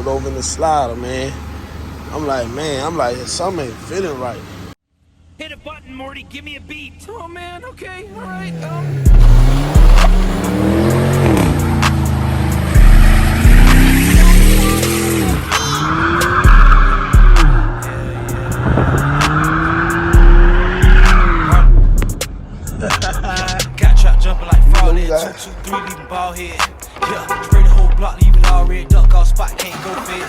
over in the slider, man. I'm like, something ain't feeling right. Hit a button, Morty. Give me a beat. Oh, man. Okay. All right. Got trap jumping like fraud. 2, 2, 3, leaving ball head. Yeah, spray the whole block, leave it all red. Duck off spot, can't go fit.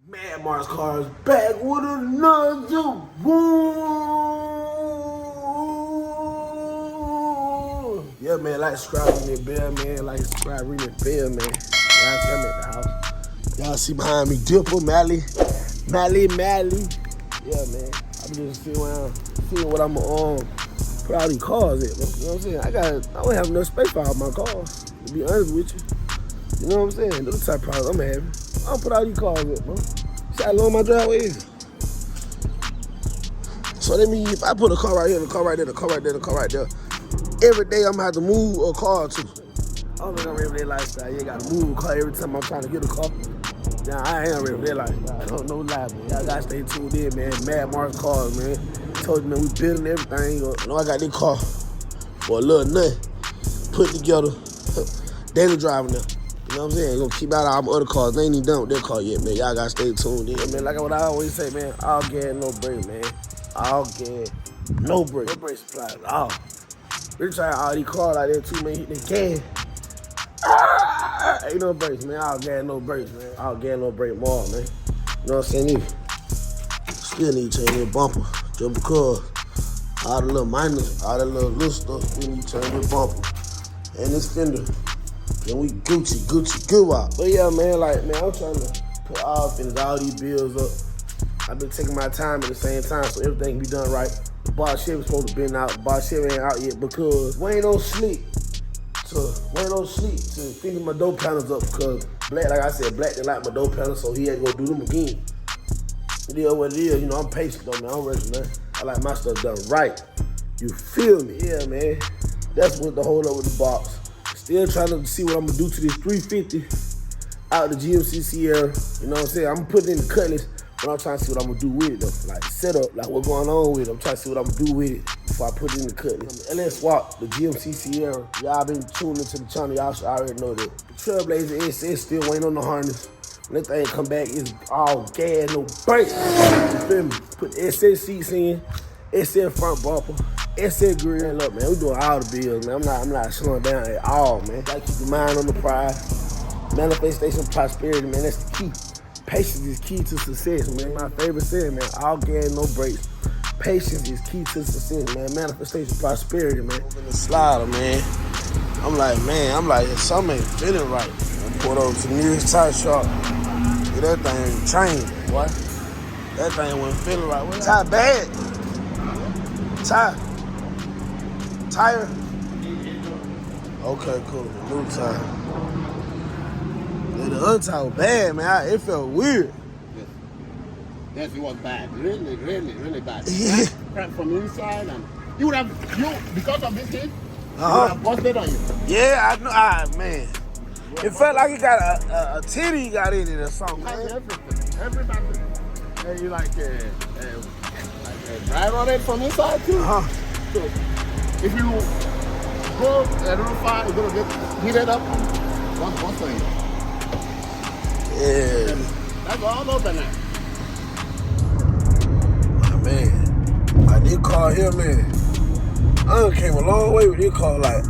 Mad Mars Cars back with another one. Yeah, man, like, subscribe, ring that bell, man. Like, subscribe, ring that bell, man. Y'all see I'm at the house. Y'all see behind me, Dipper, Mally. Yeah, man. I'm just sitting around, seeing what I'm gonna put all these cars at, man. You know what I'm saying? I don't have enough space for all my cars, to be honest with you. You know what I'm saying? Those type of problems I'm having. I don't put all these cars up, bro. See how long my driveway is? So that means if I put a car right here, and a car right there, and a car right there, and a car right there, every day I'm gonna have to move a car or two. I don't think I'm everyday lifestyle. You ain't gotta move a car every time I'm trying to get a car. Nah, I ain't everyday lifestyle. I don't know lie, man. Y'all gotta stay tuned in, man. Mad Mars Cars, man. Told you, man, we building everything. You know, I got this car for a little nothing put together. Daily driving now. You know what I'm saying? Gonna keep out all my other cars. They ain't even done with their car yet, man. Y'all gotta stay tuned in, man. Like what I always say, man. All gas, no brake, man. All gas, no brake. No brake supply at all. We're trying all these cars out there too, man. They can. Ain't no brakes, man. All gas, no brakes, man. All gas, no brake more, man. You know what I'm saying? Still need to change that bumper. Just because all the little minor, all the little stuff, we need to change that bumper. And this fender. And we Gucci, good out. But yeah, man, I'm trying to put finish all these bills up. I've been taking my time at the same time, so everything can be done right. The bar shit was supposed to be out. The bar shit ain't out yet because we ain't no sleep to finish my door panels up because Black, like I said, Black didn't like my door panels, so he had to go do them again. It is what it is, you know, I'm patient though, man. I'm ready, man. I like my stuff done right. You feel me? Yeah, man. That's what the hold up with the box. Still trying to see what I'm gonna do to this 350 out the GMC Sierra. You know what I'm saying? I'm gonna put it in the Cutlass, but I'm trying to see what I'm gonna do with it though. Like set up, like what's going on with it. I'm trying to see what I'm gonna do with it before I put it in the Cutlass. LS Swap, the GMC Sierra. Y'all been tuning into the channel, y'all should already know that. The Trailblazer SS still waiting on the harness. When that thing come back, it's all gas, no brakes. You feel me? Put the SS seats in, SS front bumper. SS grill. Man, look, man, we doing all the bills, man. I'm not slowing down at all, man. Gotta keep your mind on the prize. Manifestation prosperity, man, that's the key. Patience is key to success, man. My favorite saying, man, all gas, no brakes. Patience is key to success, man. Manifestation prosperity, man. Over in the slider, man. I'm like, something ain't feeling right. I pulled over to the nearest tire shop. Get that thing changed, boy. That thing wasn't feeling right. What tire bad? Tire? Okay, cool. New tire. Yeah, the other tire was bad, man. It felt weird. Yes, it was bad. Really bad. Yeah. Cracked from inside, and because of this thing, it would have busted on you. Yeah, I know. Man. It felt like it got a titty got in it or something, man. Everything. And you like drive on it from inside too. So if you go a little far, you're gonna get heated up. One thing. Yeah. And that's all open now. Man, like this car here, man. I done came a long way with this car. Like,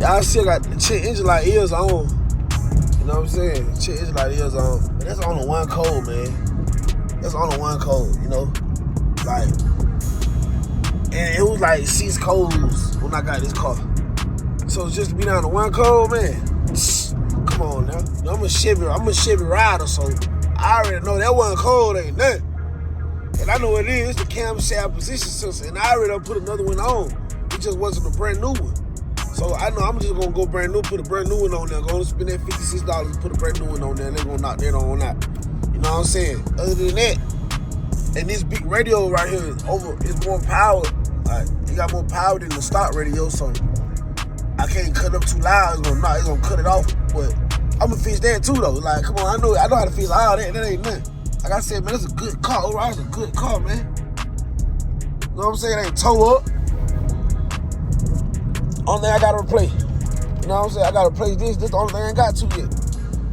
y'all still got the check engine light ears on. You know what I'm saying? Check engine light ears on. But that's only one code, man. That's only one code, you know? Like, and it was like 6 codes when I got this car. So just to be down to one code, man. Come on now. You know, I'm a Chevy rider, so I already know that one code ain't nothing. And I know what it is. It's the camshaft position sensor, and I already done put another one on. It just wasn't a brand new one. So I know I'm just gonna go brand new, put a brand new one on there. Gonna spend that $56 and put a brand new one on there, and they're gonna knock that on out. You know what I'm saying? Other than that, and this big radio right here is more power. Like, It got more power than the stock radio, so I can't cut up too loud. It's gonna cut it off. But I'm gonna fix that too, though. Like, come on, I know how to fix all that. That ain't nothing. Like I said, man, it's a good car. Overall, it's a good car, man. You know what I'm saying? It ain't toe up. Only thing I gotta replace. You know what I'm saying? I gotta replace this. This the only thing I ain't got to yet.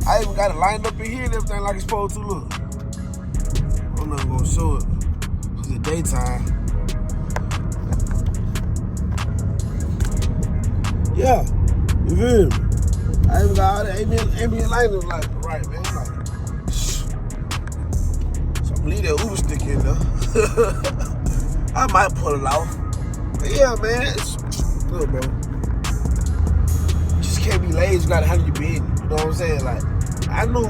I even got it lined up in here and everything like it's supposed to look. I'm not gonna show it. It's the daytime. Yeah. You feel me? I even got all the ambient lighting like right, man. Like, so I'm gonna leave that Uber stick in there. I might pull it off. But yeah, man, it's good, bro. You just can't be lazy. You gotta handle your business. You know what I'm saying? Like, I knew,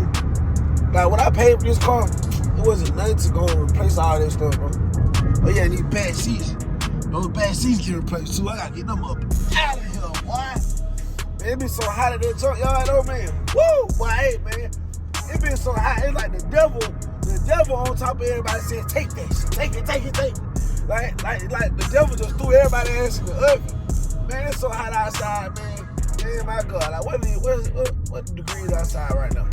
like, when I paid for this car, it wasn't nothing to go and replace all that stuff, bro. Oh yeah, these back seats. Those back seats get replaced too. I gotta get them up out of here, boy. Man, it be so hot in that junkyard, though, man. Woo, boy, hey, man. It be so hot. It's like the devil on top of everybody saying, take that shit, take it. Like the devil just threw everybody ass in the oven. Man, it's so hot outside, man. Man, my God, like what the degrees outside right now?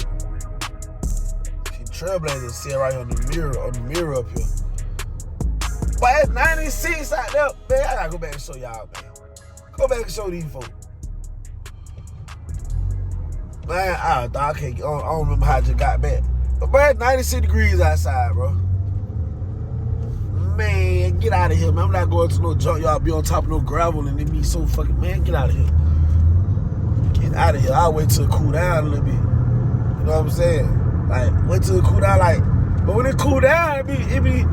See, Trailblazer sit right on the mirror up here. But it's 96 out there, man. I gotta go back and show y'all, man. Go back and show these folks. Man, I don't remember how I just got back. But bro, it's 96 degrees outside, bro. Man, get out of here, man. I'm not going to no junkyard, be on top of no gravel and it be so fucking, man, get out of here. Get out of here. I'll wait till it cool down a little bit. You know what I'm saying? Like, wait till it cool down, like, but when it cool down, it be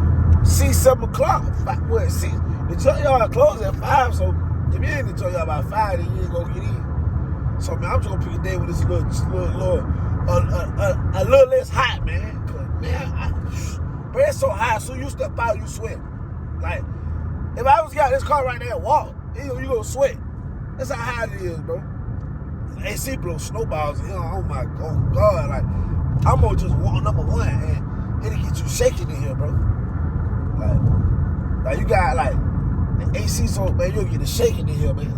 6, 7 o'clock. 6? The junkyard closes at 5, so if you ain't in the junkyard by 5, then you ain't gonna get in. So, man, I'm just gonna pick a day when it's a little less hot, man. Cause, man, but it's so hot, so you step out, you sweat. Like, if I was got this car right there and walk, you gonna sweat. That's how hot it is, bro. AC blow snowballs in here. Oh my God. Like, I'm gonna just walk number one and it'll get you shaking in here, bro. Like you got like the AC, so man, you'll get it shaking in here, man.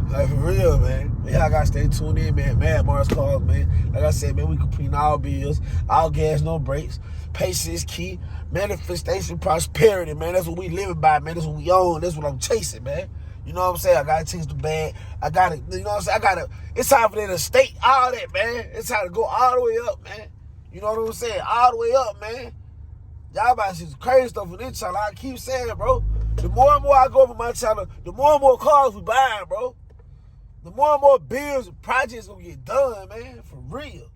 Like for real, man. Yeah, I gotta stay tuned in, man. Mad Mars calls, man. Like I said, man, we completing all bills, all gas, no brakes. Patience is key. Manifestation, prosperity, man. That's what we living by, man. That's what we own. That's what I'm chasing, man. You know what I'm saying? I gotta chase the bag. I gotta, you know what I'm saying? It's time for them to state all that, man. It's time to go all the way up, man. You know what I'm saying? All the way up, man. Y'all about to see some crazy stuff on this channel. I keep saying, bro. The more and more I go over my channel, the more and more cars we buying, bro. The more and more bills and projects gonna get done, man. For real.